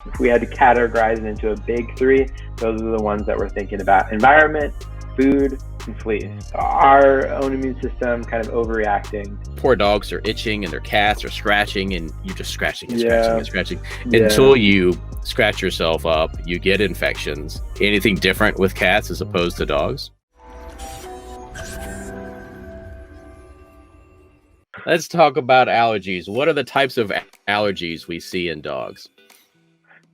If we had to categorize it into a big three, those are the ones that we're thinking about: environment, food, and fleas. Our own immune system kind of overreacting. Poor dogs are itching and their cats are scratching, and you're just scratching and scratching and scratching until you scratch yourself up. You get infections. Anything different with cats as opposed to dogs? Let's talk about allergies. What are the types of allergies we see in dogs?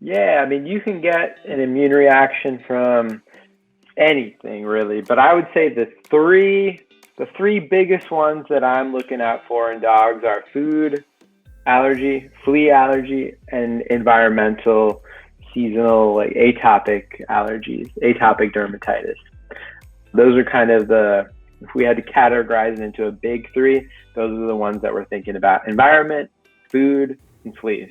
Yeah, I mean, you can get an immune reaction from anything really, but I would say the three biggest ones that I'm looking out for in dogs are food allergy, flea allergy, and environmental seasonal, like atopic allergies, atopic dermatitis. Those are kind of if we had to categorize it into a big three, those are the ones that we're thinking about: environment, food, and fleas.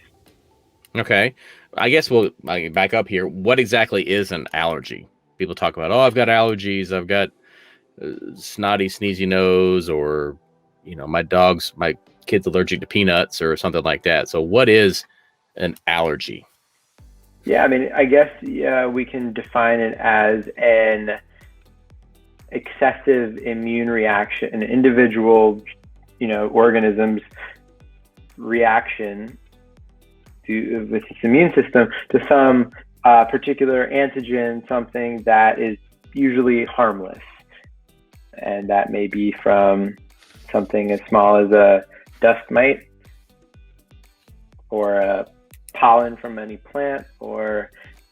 Okay. I guess we'll back up here. What exactly is an allergy? People talk about, I've got allergies. I've got snotty, sneezy nose, or, my kid's allergic to peanuts or something like that. So what is an allergy? Yeah, I mean, I guess we can define it as an excessive immune reaction, an individual, organism's reaction with its immune system to some particular antigen, something that is usually harmless. And that may be from something as small as a dust mite, or a pollen from any plant, or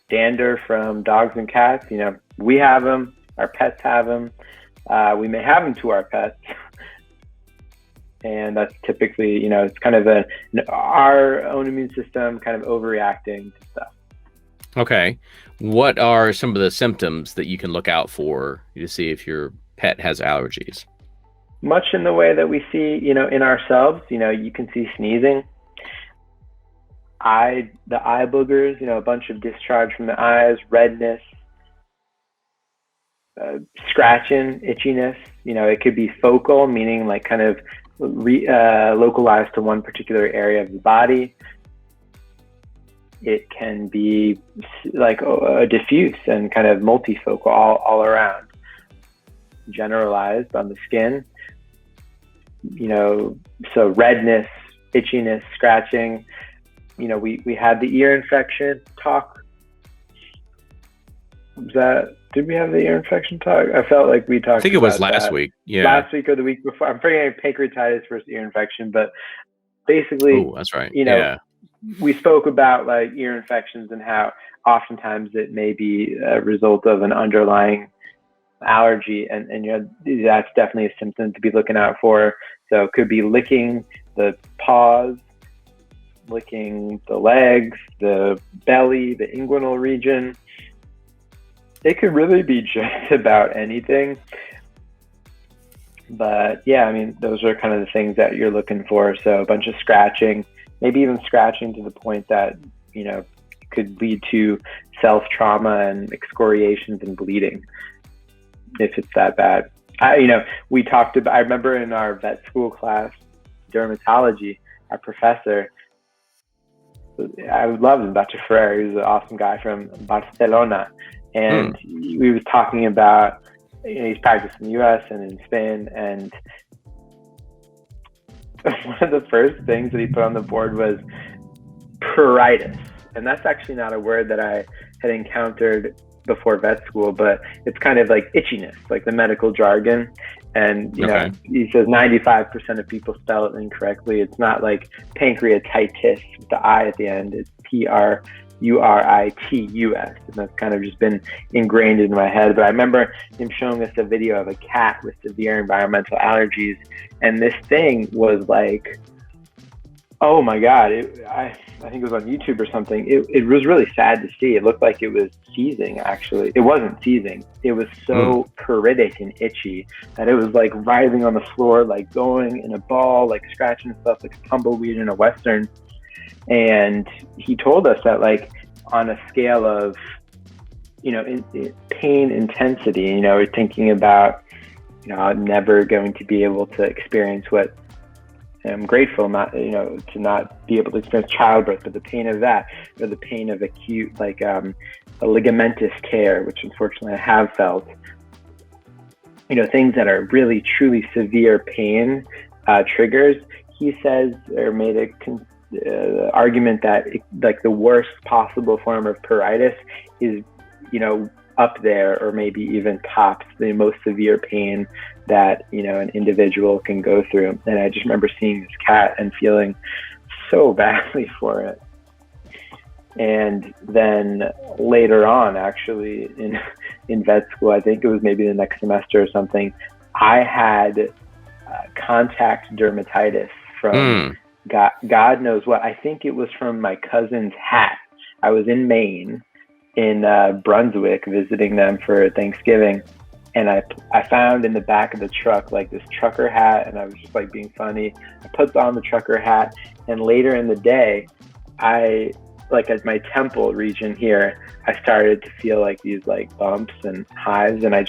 dander from dogs and cats. We have them, our pets have them. We may have them to our pets. And that's typically, it's kind of our own immune system kind of overreacting to stuff. Okay. What are some of the symptoms that you can look out for to see if your pet has allergies? Much in the way that we see, in ourselves. You can see sneezing, the eye boogers, a bunch of discharge from the eyes, redness, scratching, itchiness. It could be focal, meaning like kind of localized to one particular area of the body. It can be like diffuse and kind of multifocal all around, generalized on the skin. So redness, itchiness, scratching. We had the ear infection talk. Did we have the ear infection talk? I felt like we talked. I think it was last week. Yeah. Last week or the week before. I'm forgetting pancreatitis versus ear infection, but basically, oh, that's right. We spoke about like ear infections and how oftentimes it may be a result of an underlying allergy, and that's definitely a symptom to be looking out for. So it could be licking the paws, licking the legs, the belly, the inguinal region. It could really be just about anything. But yeah, I mean, those are kind of the things that you're looking for. So a bunch of scratching, maybe even scratching to the point that, could lead to self-trauma and excoriations and bleeding, if it's that bad. I remember in our vet school class, dermatology, our professor, I love him, Dr. Ferrer. He was an awesome guy from Barcelona. And we was talking about, he's practiced in the U.S. and in Spain. And one of the first things that he put on the board was pruritus. And that's actually not a word that I had encountered before vet school, but it's kind of like itchiness, like the medical jargon. And, he says 95% of people spell it incorrectly. It's not like pancreatitis with the I at the end. It's Pruritus. And that's kind of just been ingrained in my head. But I remember him showing us a video of a cat with severe environmental allergies. And this thing was like, oh my God, I think it was on YouTube or something. It was really sad to see. It looked like it was seizing, actually. It wasn't seizing. It was so pruritic and itchy that it was like writhing on the floor, like going in a ball, like scratching stuff like a tumbleweed in a Western. And he told us that, like, on a scale of, pain intensity, we're thinking about, I'm never going to be able to experience what am grateful not, to not be able to experience childbirth, but the pain of that, or the pain of acute, like a ligamentous tear, which unfortunately I have felt, things that are really, truly severe pain triggers. He says, or made a argument that like the worst possible form of pruritus is, up there, or maybe even tops the most severe pain that an individual can go through. And I just remember seeing this cat and feeling so badly for it. And then later on, actually in vet school, I think it was maybe the next semester or something, I had contact dermatitis from God knows what. I think it was from my cousin's hat. I was in Maine, in Brunswick, visiting them for Thanksgiving, and I found in the back of the truck like this trucker hat, and I was just like being funny. I put on the trucker hat, and later in the day, I like at my temple region here, I started to feel like these like bumps and hives, and I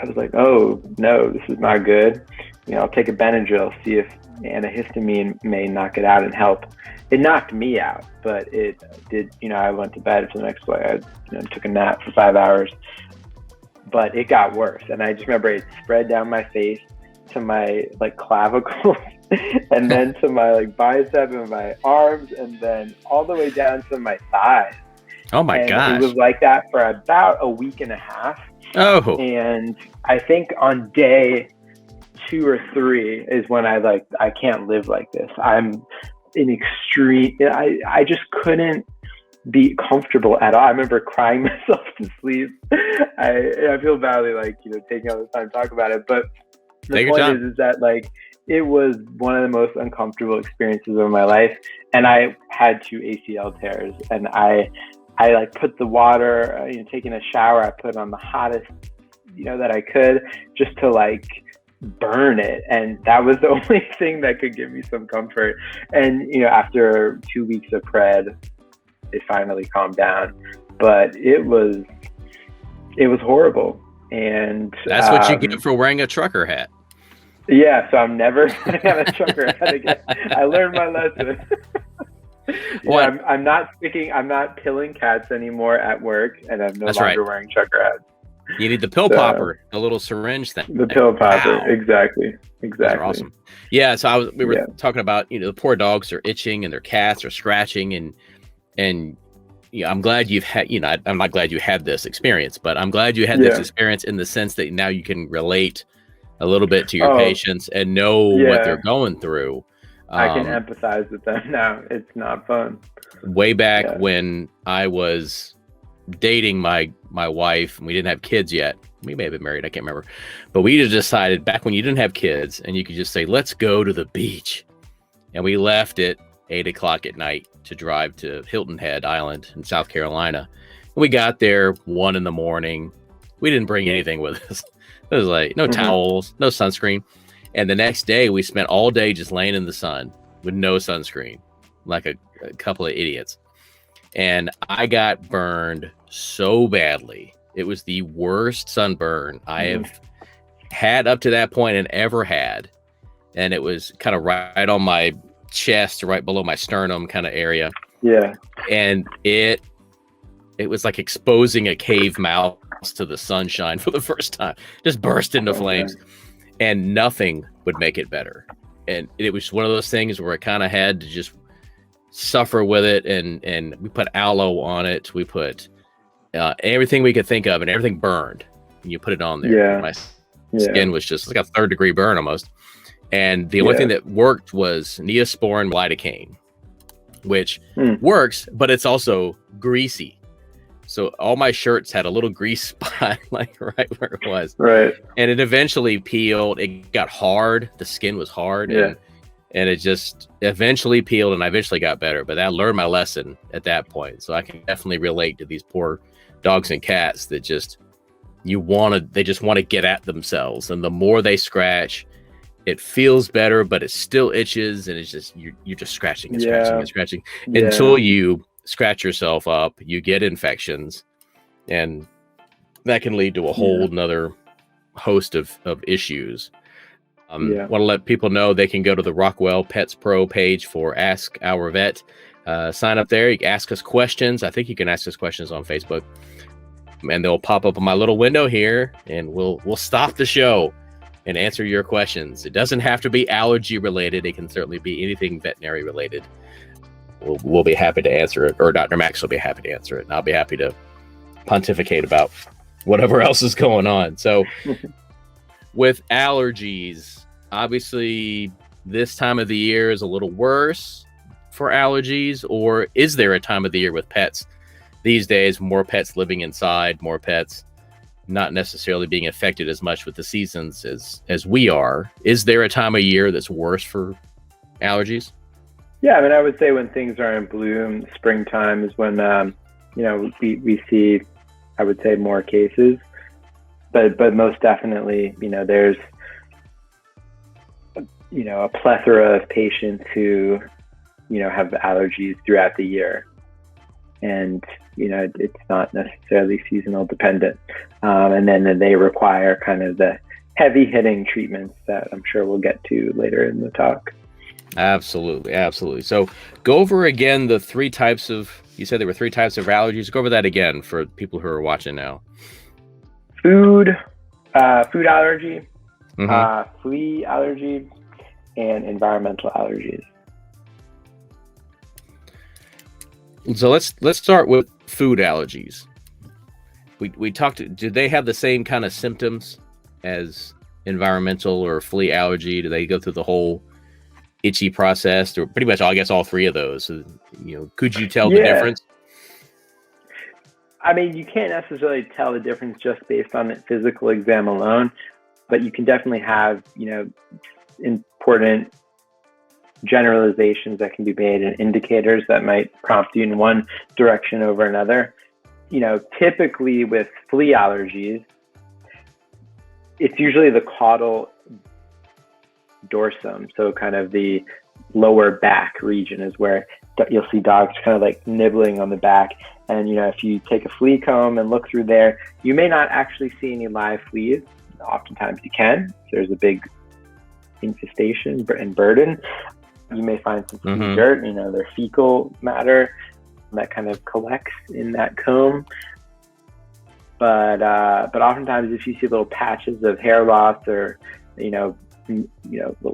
was like, oh no, this is not good. I'll take a Benadryl, see if antihistamine may knock it out and help. It knocked me out, but it did, I went to bed for the next day. I took a nap for 5 hours, but it got worse. And I just remember it spread down my face to my like clavicles and then to my like bicep and my arms, and then all the way down to my thighs. Oh my gosh. It was like that for about a week and a half. Oh. And I think on day 2 or 3 is when I can't live like this. I'm in extreme, I just couldn't be comfortable at all. I remember crying myself to sleep. I feel badly taking all this time to talk about it, but the point is that like it was one of the most uncomfortable experiences of my life, and I had 2 ACL tears, and I like put the water, taking a shower, I put on the hottest that I could, just to like burn it, and that was the only thing that could give me some comfort. And after 2 weeks of pred, it finally calmed down, but it was horrible. And that's what you get for wearing a trucker hat. Yeah, so I'm never gonna have a trucker hat again. I learned my lesson. Well, I'm not pilling cats anymore at work, and I'm no longer wearing trucker hats. You need the pill popper, the little syringe thing. The pill popper, exactly. Those are awesome. Yeah, so we were talking about the poor dogs are itching and their cats are scratching, and I'm glad you've had I'm not glad you had this experience, but I'm glad you had this experience in the sense that now you can relate a little bit to your patients and know what they're going through. I can empathize with them now. It's not fun. Way back when I was dating my wife, and we didn't have kids yet. We may have been married, I can't remember. But we just decided back when you didn't have kids and you could just say, let's go to the beach. And we left at 8:00 at night to drive to Hilton Head Island in South Carolina. And we got there 1 a.m. We didn't bring anything with us. It was like no towels, no sunscreen. And the next day we spent all day just laying in the sun with no sunscreen, like a couple of idiots. And I got burned so badly. It was the worst sunburn I have had up to that point and ever had. And it was kind of right on my chest, right below my sternum kind of area. Yeah. And it was like exposing a cave mouse to the sunshine for the first time. Just burst into flames. And nothing would make it better. And it was one of those things where I kind of had to just suffer with it, and we put aloe on it. We put everything we could think of, and everything burned. And you put it on there. My skin was just like a 3rd-degree burn almost. And the only thing that worked was Neosporin lidocaine, which works, but it's also greasy. So all my shirts had a little grease spot, like right where it was. Right. And it eventually peeled. It got hard. The skin was hard. Yeah. And it just eventually peeled, and I eventually got better. But I learned my lesson at that point. So I can definitely relate to these poor dogs and cats that just they just want to get at themselves. And the more they scratch, it feels better, but it still itches, and it's just you're just scratching and scratching and scratching until you scratch yourself up. You get infections, and that can lead to a whole nother host of issues. Yeah. Want to let people know they can go to the Rockwell Pets Pro page for Ask Our Vet. Sign up there. You can ask us questions. I think you can ask us questions on Facebook, and they'll pop up on my little window here, and we'll stop the show and answer your questions. It doesn't have to be allergy related. It can certainly be anything veterinary related. We'll be happy to answer it, or Dr. Max will be happy to answer it, and I'll be happy to pontificate about whatever else is going on. So with allergies, obviously this time of the year is a little worse for allergies, or is there a time of the year with pets these days, more pets living inside, more pets not necessarily being affected as much with the seasons as we are? Is there a time of year that's worse for allergies? Yeah, I mean, I would say when things are in bloom, springtime is when, we see, I would say, more cases. But most definitely, there's, a plethora of patients who, have allergies throughout the year. And, it's not necessarily seasonal dependent. And then they require kind of the heavy hitting treatments that I'm sure we'll get to later in the talk. Absolutely. So go over again the three types of, you said there were three types of allergies. Go over that again for people who are watching now. Food allergy, flea allergy, and environmental allergies. So let's start with food allergies. We talked, do they have the same kind of symptoms as environmental or flea allergy? Do they go through the whole itchy process, or pretty much, I guess, all three of those? So, could you tell the difference? I mean, you can't necessarily tell the difference just based on the physical exam alone, but you can definitely have, important generalizations that can be made and indicators that might prompt you in one direction over another. Typically with flea allergies, it's usually the caudal dorsum, so kind of the lower back region is where you'll see dogs kind of like nibbling on the back. And if you take a flea comb and look through there, you may not actually see any live fleas. Oftentimes you can. There's a big infestation and burden. You may find some flea dirt, their fecal matter that kind of collects in that comb. But oftentimes if you see little patches of hair loss or little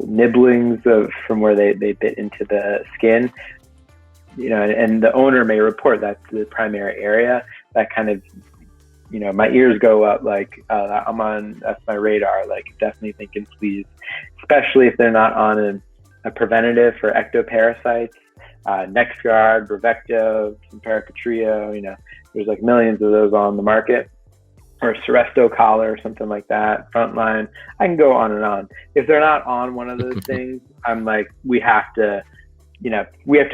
nibblings from where they bit into the skin, and the owner may report that's the primary area, that kind of, my ears go up, like, that's my radar, like definitely thinking fleas, especially if they're not on a preventative for ectoparasites, NexGard, Bravecto, Paracatrio, there's like millions of those on the market, or Seresto collar or something like that, Frontline. I can go on and on. If they're not on one of those things, I'm like, we have to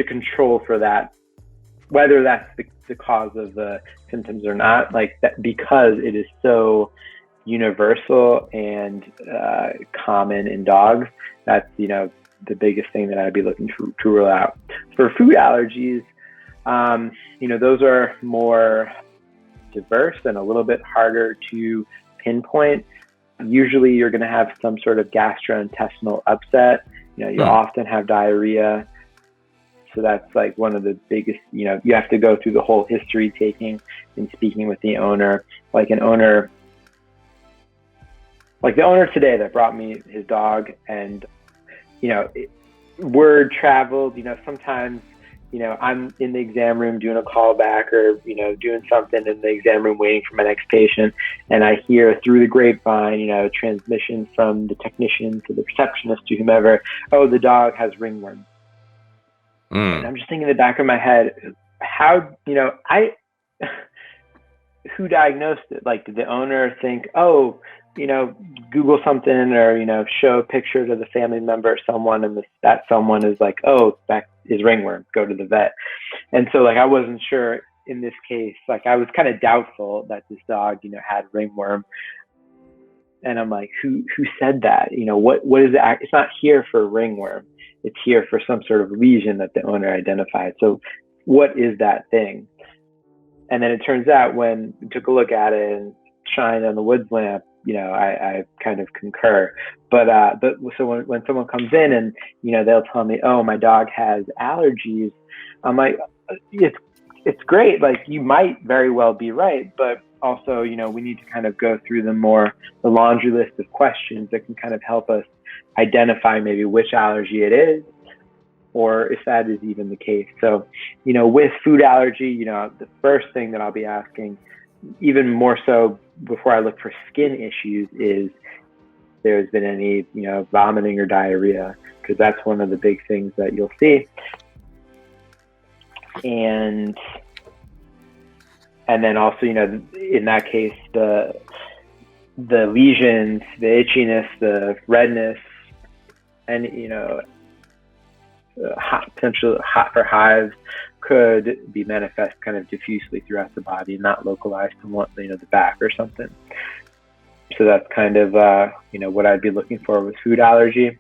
control for that, whether that's the cause of the symptoms or not, like that, because it is so universal and common in dogs. That's, the biggest thing that I'd be looking to rule out. For food allergies, those are more diverse and a little bit harder to pinpoint. Usually you're going to have some sort of gastrointestinal upset. You often have diarrhea. So that's like one of the biggest, you have to go through the whole history taking and speaking with the owner. Like the owner today that brought me his dog, and, word traveled, sometimes, I'm in the exam room doing a callback or, doing something in the exam room waiting for my next patient. And I hear through the grapevine, transmission from the technician to the receptionist to whomever, oh, the dog has ringworm. And I'm just thinking in the back of my head, how, who diagnosed it? Like, did the owner think, oh, Google something or, show a picture to the family member or someone, and that someone is like, oh, that is ringworm, go to the vet. And so, like, I wasn't sure in this case, like, I was kind of doubtful that this dog, had ringworm. And I'm like, who said that? What is it? It's not here for ringworm. It's here for some sort of lesion that the owner identified. So what is that thing? And then it turns out when we took a look at it and shined on the woods lamp, I kind of concur. But so when someone comes in and they'll tell me, oh, my dog has allergies, I'm like, it's great. Like, you might very well be right, but also we need to kind of go through the laundry list of questions that can kind of help us identify maybe which allergy it is, or if that is even the case. So, with food allergy, the first thing that I'll be asking, even more so before I look for skin issues, is there's been any, vomiting or diarrhea, because that's one of the big things that you'll see. And then also, in that case, the lesions, the itchiness, the redness, and, potential hot or hives could be manifest kind of diffusely throughout the body, not localized to the back or something. So that's kind of what I'd be looking for with food allergy.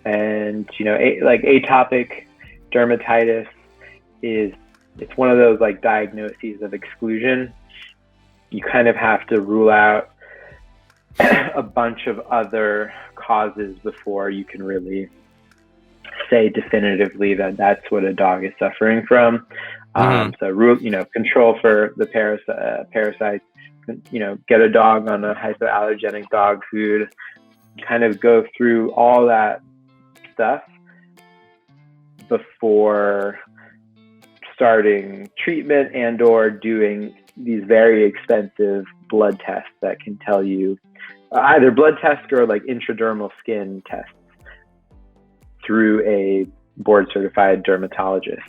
And like atopic dermatitis it's one of those like diagnoses of exclusion. You kind of have to rule out a bunch of other causes before you can really say definitively that that's what a dog is suffering from. So control for the parasites, get a dog on a hypoallergenic dog food, kind of go through all that stuff before starting treatment and or doing these very expensive blood tests that can tell you either blood tests or like intradermal skin tests through a board certified dermatologist,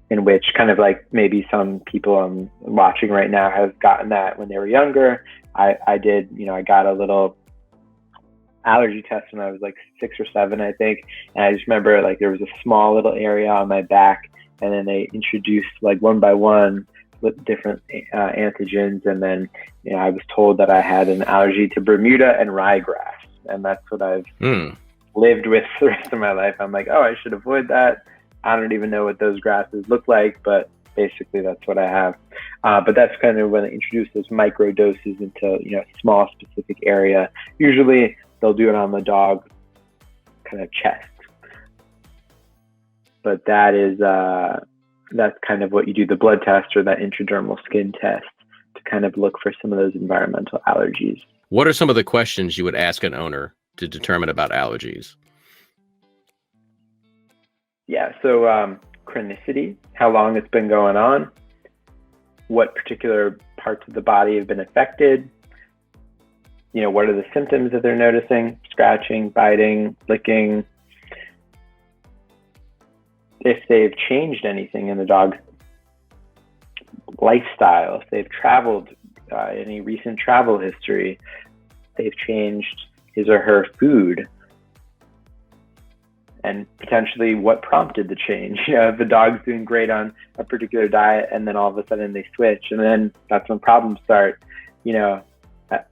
in which kind of like maybe some people I'm watching right now have gotten that when they were younger. I did, I got a little allergy test when I was like 6 or 7, I think. And I just remember like there was a small little area on my back, and then they introduced like one by one with different antigens. And then, I was told that I had an allergy to Bermuda and ryegrass. And that's what I've lived with the rest of my life. I'm like, oh, I should avoid that. I don't even know what those grasses look like, but basically that's what I have. But that's kind of when they introduce those micro doses into, a small specific area. Usually they'll do it on the dog kind of chest. But that is, that's kind of what you do, the blood test or that intradermal skin test, to kind of look for some of those environmental allergies. What are some of the questions you would ask an owner to determine about allergies? Yeah, so chronicity, how long it's been going on, what particular parts of the body have been affected, what are the symptoms that they're noticing, scratching, biting, licking, if they've changed anything in the dog's lifestyle, if they've traveled, any recent travel history, they've changed his or her food, and potentially what prompted the change. If the dog's doing great on a particular diet and then all of a sudden they switch, and then that's when problems start.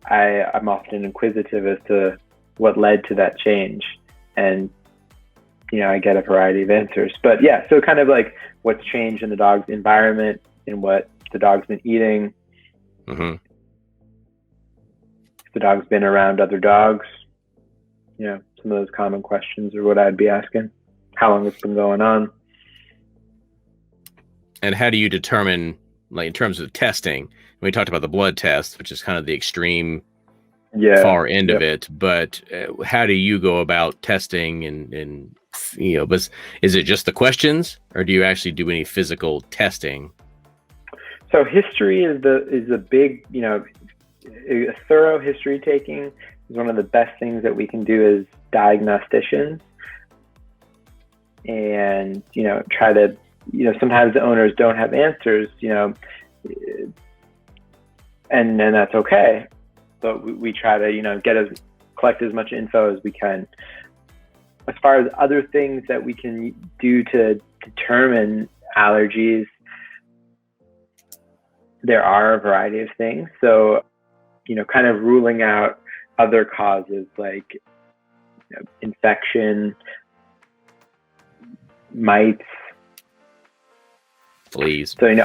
I'm often inquisitive as to what led to that change, and I get a variety of answers. But yeah, so kind of like what's changed in the dog's environment and what the dog's been eating. Mm-hmm. If the dog's been around other dogs, some of those common questions are what I'd be asking. How long it's been going on. And how do you determine, like in terms of testing, we talked about the blood test, which is kind of the extreme far end of it, but how do you go about testing and but is it just the questions, or do you actually do any physical testing? So history is a big, a thorough history taking is one of the best things that we can do as diagnosticians. And, try to, sometimes the owners don't have answers, and that's okay. But we try to, collect as much info as we can. As far as other things that we can do to determine allergies, there are a variety of things. So, kind of ruling out other causes like infection, mites, Fleas. So,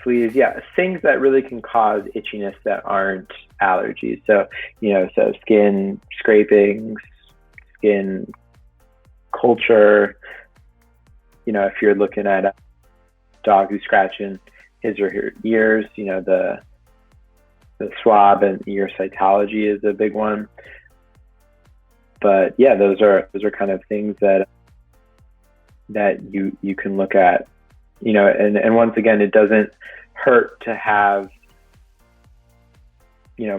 fleas, yeah, things that really can cause itchiness that aren't allergies. So, so skin scrapings, skin culture, if you're looking at a dog who's scratching his or her ears, the swab and ear cytology is a big one. But yeah, those are kind of things that you can look at, and once again, it doesn't hurt to have,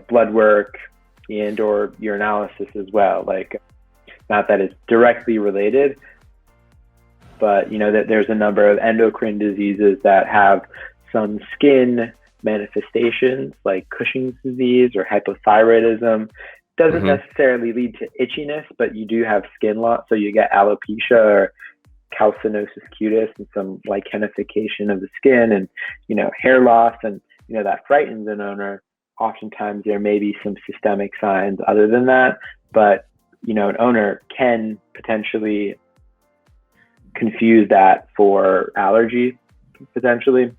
blood work and or urinalysis as well. Like, not that it's directly related, but that there's a number of endocrine diseases that have some skin manifestations, like Cushing's disease or hypothyroidism. Doesn't necessarily lead to itchiness, but you do have skin loss. So you get alopecia or calcinosis cutis and some lichenification of the skin, and hair loss, and that frightens an owner. Oftentimes there may be some systemic signs other than that, but an owner can potentially confuse that for allergy, potentially.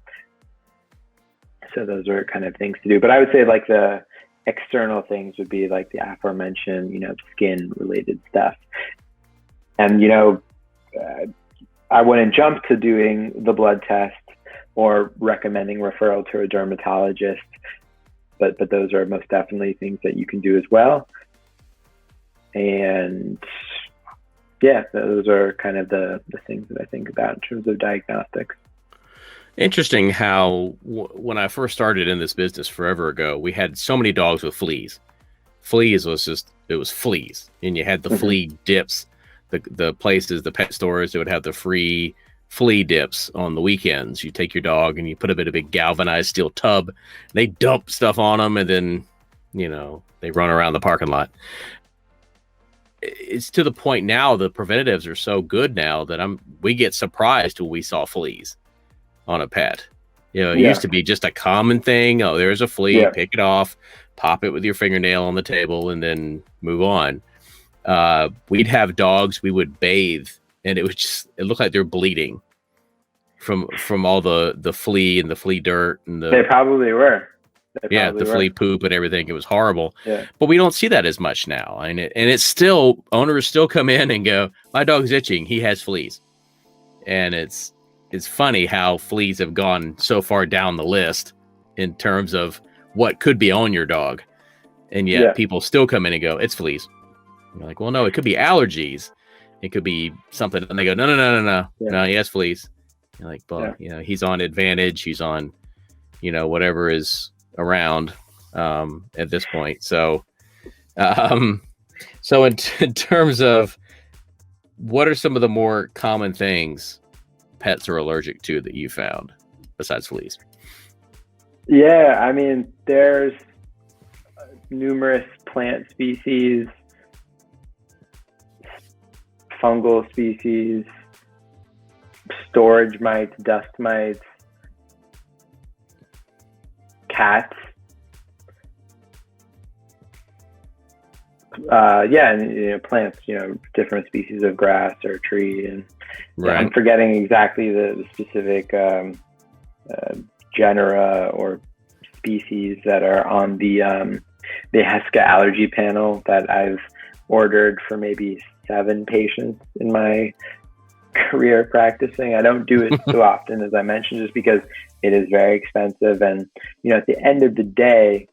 So those are kind of things to do. But I would say like the external things would be like the aforementioned, skin related stuff. And, I wouldn't jump to doing the blood test or recommending referral to a dermatologist, but those are most definitely things that you can do as well. And yeah, those are kind of the things that I think about in terms of diagnostics. Interesting how when I first started in this business forever ago, we had so many dogs with fleas. Fleas was it was fleas. And you had the flea dips, the places, the pet stores that would have the free flea dips on the weekends. You take your dog and you put them in a big galvanized steel tub. They dump stuff on them, and then, they run around the parking lot. It's to the point now, the preventatives are so good now that we get surprised when we saw fleas on a pet. It used to be just a common thing. Oh, there's a flea, pick it off, pop it with your fingernail on the table, and then move on. We'd have dogs we would bathe, and it looked like they're bleeding from all the flea and the flea dirt and they probably were. Flea poop and everything. It was horrible. Yeah. But we don't see that as much now. And it's still, owners still come in and go, my dog's itching, he has fleas. And it's funny how fleas have gone so far down the list in terms of what could be on your dog. And yet people still come in and go, it's fleas. And you're like, well, no, it could be allergies. It could be something. And they go, no, he has fleas. You're like, well, he's on Advantage. He's on, whatever is around at this point. So, in terms of what are some of the more common things pets are allergic to that you found besides fleas? Yeah, I mean, there's numerous plant species, fungal species, storage mites, dust mites, cats. And plants, different species of grass or tree, and I'm forgetting exactly the specific genera or species that are on the HESCA allergy panel that I've ordered for maybe 7 patients in my career practicing. I don't do it so often, as I mentioned, just because it is very expensive. And, at the end of the day,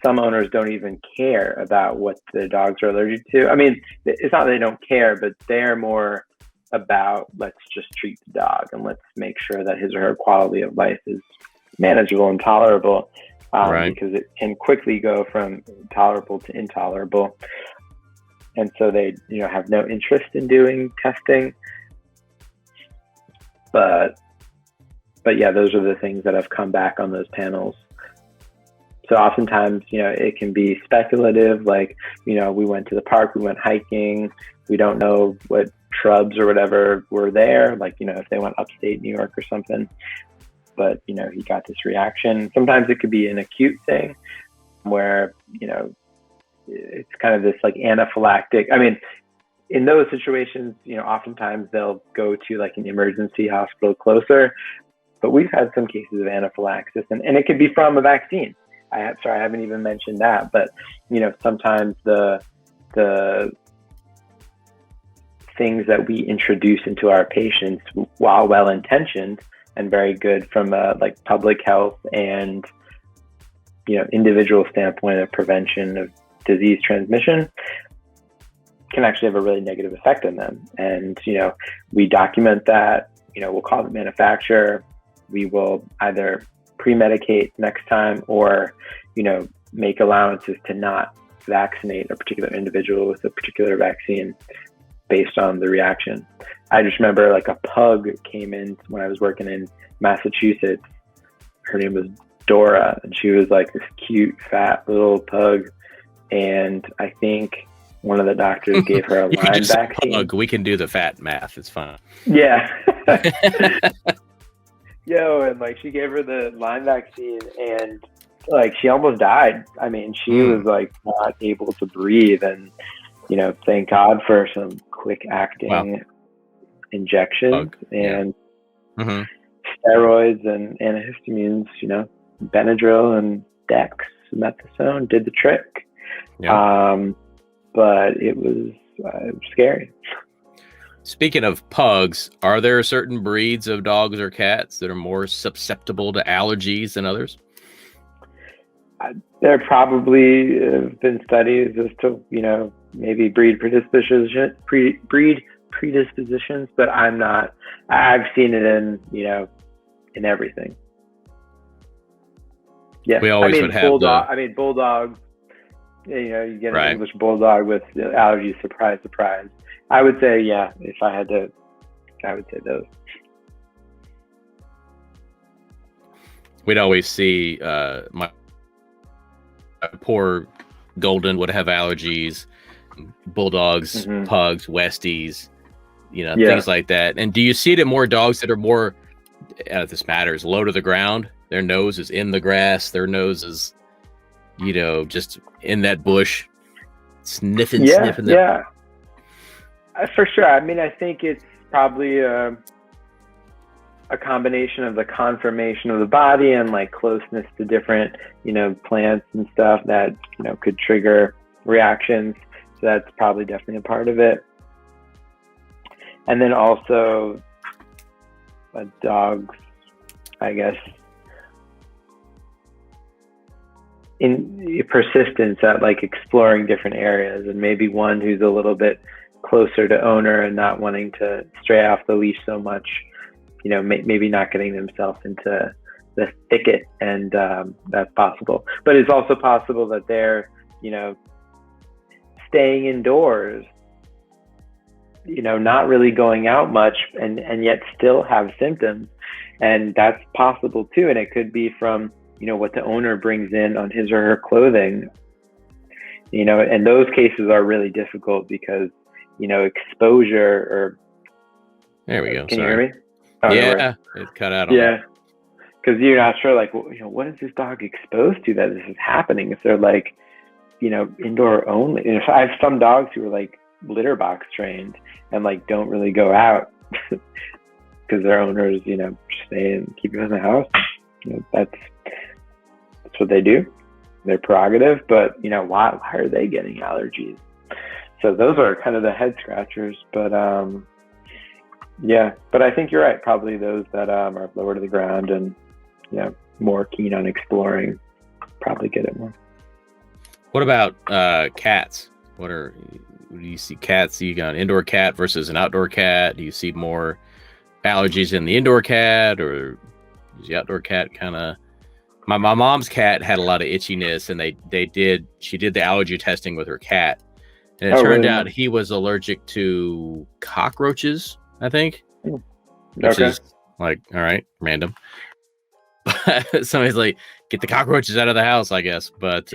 some owners don't even care about what their dogs are allergic to. I mean, it's not that they don't care, but they're more about, let's just treat the dog and let's make sure that his or her quality of life is manageable and tolerable, because it can quickly go from tolerable to intolerable. And so they, have no interest in doing testing. But yeah, those are the things that have come back on those panels. So oftentimes, it can be speculative, like, we went to the park, we went hiking, we don't know what shrubs or whatever were there, like, if they went upstate New York or something, but, he got this reaction. Sometimes it could be an acute thing where, it's kind of this like anaphylactic. I mean, in those situations, oftentimes they'll go to like an emergency hospital closer. But we've had some cases of anaphylaxis, and it could be from a vaccine. I haven't even mentioned that, but sometimes the things that we introduce into our patients, while well-intentioned and very good from a like public health and individual standpoint of prevention of disease transmission, can actually have a really negative effect on them. And we document that. We'll call the manufacturer. We will either pre-medicate next time or make allowances to not vaccinate a particular individual with a particular vaccine based on the reaction. I just remember like a pug came in when I was working in Massachusetts. Her name was Dora, and she was like this cute, fat little pug. And I think one of the doctors gave her a Lyme vaccine. Pug. We can do the fat math. It's fine. Yeah. And like she gave her the Lyme vaccine, and like she almost died. I mean, she was like not able to breathe, and thank God for some quick acting injections and steroids and antihistamines. Benadryl and dexamethasone did the trick. But it was scary. Speaking of pugs, are there certain breeds of dogs or cats that are more susceptible to allergies than others? There probably have been studies as to, maybe breed predispositions, but I've seen it in everything. Yeah. We always would have bulldogs, you get an English bulldog with allergies, surprise, surprise. I would say, if I had to, I would say those. We'd always see my poor Golden would have allergies, bulldogs, pugs, Westies, things like that. And do you see it in more dogs that are more, this matters, low to the ground? Their nose is in the grass. Their nose is, just in that bush, sniffing. Yeah, for sure. I mean, I think it's probably a combination of the conformation of the body and like closeness to different, plants and stuff that, could trigger reactions. So that's probably definitely a part of it. And then also dogs, I guess, in persistence at like exploring different areas, and maybe one who's a little bit closer to owner and not wanting to stray off the leash so much, maybe not getting themselves into the thicket, and that's possible. But it's also possible that they're, staying indoors, not really going out much, and yet still have symptoms, and that's possible too. And it could be from what the owner brings in on his or her clothing, and those cases are really difficult because, exposure or. There we go. Can you hear me? Oh, yeah, it cut out. Yeah. Because you're not sure, like, what is this dog exposed to that this is happening? If they're like, indoor only. And if I have some dogs who are like litter box trained and like don't really go out because their owners, stay and keep them in the house. That's what they do. Their prerogative. But why are they getting allergies? So those are kind of the head scratchers. But but I think you're right. Probably those that are lower to the ground and more keen on exploring probably get it more. What about cats? Do you see cats? You got an indoor cat versus an outdoor cat? Do you see more allergies in the indoor cat, or is the outdoor cat kind of? My mom's cat had a lot of itchiness, and she did the allergy testing with her cat, and it turned out he was allergic to cockroaches, I think, which is like, all right, random. Somebody's like, get the cockroaches out of the house, I guess. But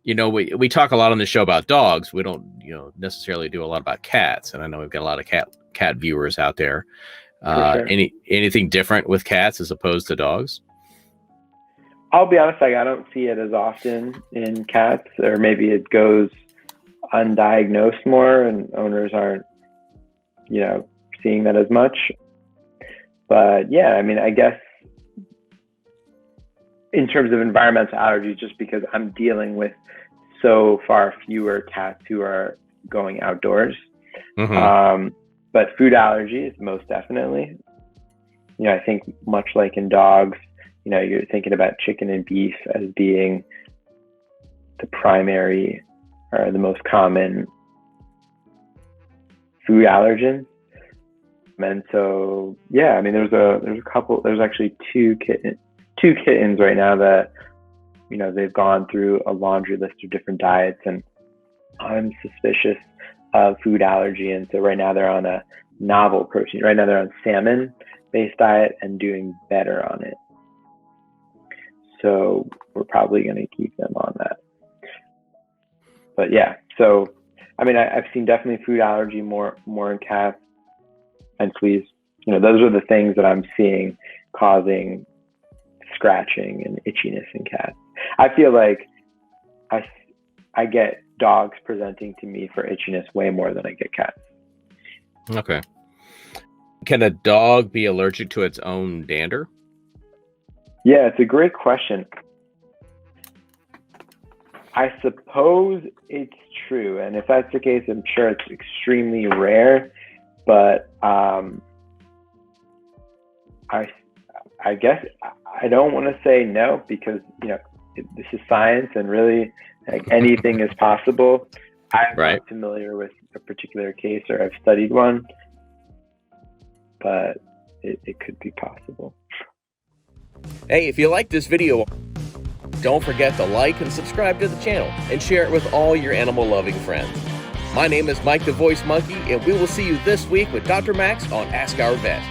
we talk a lot on the show about dogs. We don't necessarily do a lot about cats, and I know we've got a lot of cat viewers out there. Sure. Anything different with cats as opposed to dogs? I'll be honest, I don't see it as often in cats, or maybe it goes undiagnosed more and owners aren't, seeing that as much. But yeah, I mean, I guess in terms of environmental allergies, just because I'm dealing with so far fewer cats who are going outdoors. But food allergies, most definitely. I think much like in dogs, you're thinking about chicken and beef as being the primary or the most common food allergens. And so, yeah, I mean, there's actually two kittens right now that, they've gone through a laundry list of different diets, and I'm suspicious of food allergy. And so right now they're on a novel protein. Right now they're on salmon-based diet and doing better on it. So we're probably going to keep them on that. But yeah, so I mean, I've seen definitely food allergy more in cats and fleas. Those are the things that I'm seeing causing scratching and itchiness in cats. I feel like I get dogs presenting to me for itchiness way more than I get cats. Okay. Can a dog be allergic to its own dander? Yeah, it's a great question. I suppose it's true. And if that's the case, I'm sure it's extremely rare. But I guess I don't want to say no, because, this is science, and really, like, anything is possible. I'm not familiar with a particular case, or I've studied one, but it could be possible. Hey, if you like this video, don't forget to like and subscribe to the channel and share it with all your animal-loving friends. My name is Mike the Voice Monkey, and we will see you this week with Dr. Max on Ask Our Vet.